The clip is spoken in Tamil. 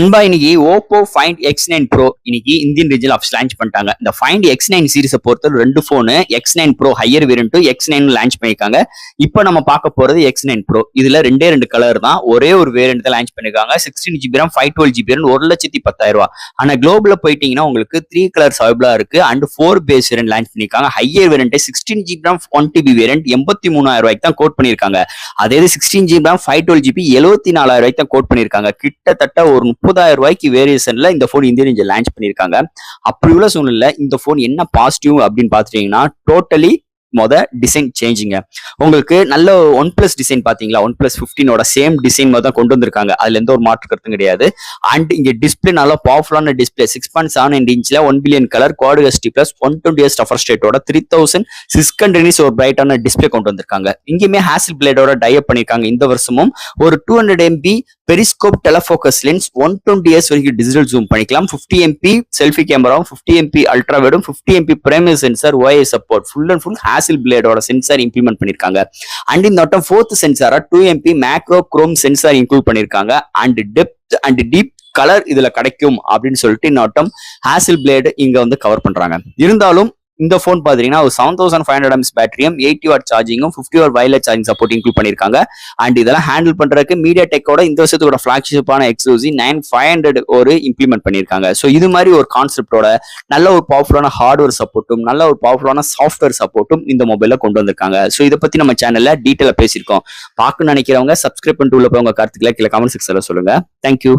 நண்பா இன்னைக்கு ஓப்போ ஃபைண்ட் X9 Pro இன்னைக்கு இந்தியன் ரீஜன் ஆஃப் லான்ச் பண்ணிட்டாங்க. இந்த ஃபைண்ட் X9 சீரிஸை பொறுத்த ரெண்டு போனு X9 Pro higher variant X9 launch பண்ணிருக்காங்க. இப்போ நம்ம பார்க்க போறது X9 Pro. இதுல ரெண்டு கலர் தான், ஒரே ஒரு வேரியன்ட் தான் லான்ச் பண்ணிருக்காங்க. 16GB RAM 512GB RAM 1,10,000. ஆனா குளோபல்ல போயிட்டீங்கன்னா உங்களுக்கு 3 கலர்ஸ் அவைலபிளா இருக்கு அண்ட் 4 பேஸ் வேரியன்ட் லான்ச் பண்ணிருக்காங்க. Higher variant 16GB RAM 1TB variant 83,000 ரூபாய்க்கு தான் கோட் பண்ணிருக்காங்க. அதே 16GB RAM 512GB 74,000 ரூபாய்க்கு தான் கோட் பண்ணிருக்காங்க. கிட்டத்தட்ட ஒரு 30,000 ரூபாய்க்கு வேரியேஷன்ல இந்த போன் இந்தியன் ரேஞ்சில் லான்ச் பண்ணிருக்காங்க. அப்படி உள்ள சூழ்நிலை இந்த போன் என்ன பாசிட்டிவ் அப்படின்னு பாத்துட்டீங்கன்னா டோட்டலி டிசைன் சேஞ்சிங்க. உங்களுக்கு நல்ல ஒன் பிளஸ் டிசைன் பாத்தீங்களா, ஒன் பிளஸ் 15ஓட சேம் டிசைன் தான் கொண்டு வந்திருக்காங்க. அதுல எந்த ஒரு மாற்று கருத்தும் கிடையாது. அண்ட் இங்க டிஸ்பிளே நல்ல பவர்ஃபுல்லான டிஸ்பிளே 6.79 இன்ச்ல 1 billion colour quad HD plus 120Hz refresh ரேட்டோட 3600 நிட்ஸ் ஒரு பிரைட்டான டிஸ்பிளே கொண்டு வந்திருக்காங்க. இங்கேயுமே ஹேசில் பிளேடோட டைப் பண்ணிருக்காங்க. இந்த வருஷமும் ஒரு 200 MP பெரிஸ்கோப் டெலஃபோக்கஸ் லென்ஸ் 120Hz வரைக்கும் டிஜிட்டல் ஜூம் பண்ணிக்கலாம். 50 MP செல்ஃபி கேமராவும் 50 MP அல்ட்ரா வைடும் 50 MP primary sensor OIS support full and full ஹேசில் பிளேடோட சென்சார் இம்ப்ளிமெண்ட் பண்ணிருக்காங்க. அண்ட் இந்த வட்டம் 4th சென்சாரா 2 MP macro chrome sensor include பண்ணிருக்காங்க. And depth and deep colour இதுல கிடைக்கும் அப்படின்னு சொல்லிட்டு இந்த வட்டம் ஹேசில் பிளேடு இங்க வந்து கவர் பண்றாங்க. இருந்தாலும் இந்த போன் பாத்தீங்கன்னா ஒரு 7500 mAh பேட்டரியும் 80W சார்ஜிங்கும் 50W wireless charging support include பண்ணிருக்காங்க. அண்ட் இதெல்லாம் ஹேண்டில் பண்றதுக்கு மீடியாடெக்கோட இந்த வருஷத்தோட ஃபிளாக்ஷிப்பான Exynos 9500 ஒரு இம்ப்ளிமெண்ட் பண்ணிருக்காங்க. ஸோ இது மாதிரி ஒரு கான்செப்டோட நல்ல ஒரு பவர்ஃபுல்லான ஹார்ட்வேர் சப்போர்ட்டும் நல்ல ஒரு பவர்ஃபுல்லான சாஃப்ட்வேர் சப்போர்ட்டும் இந்த மொபைல கொண்டு வந்திருக்காங்க. ஸோ இதை பத்தி நம்ம சேனல்ல டீட்டெயிலா பேசியிருக்கோம். பார்க்கணும்னு நினைக்கிறவங்க சப்ஸ்கிரைப் பண்ணிட்டு உள்ள போய் உங்க கருத்துக்களை கீழே கமெண்ட் செக்ஷன்ல சொல்லுங்க. தேங்க்யூ.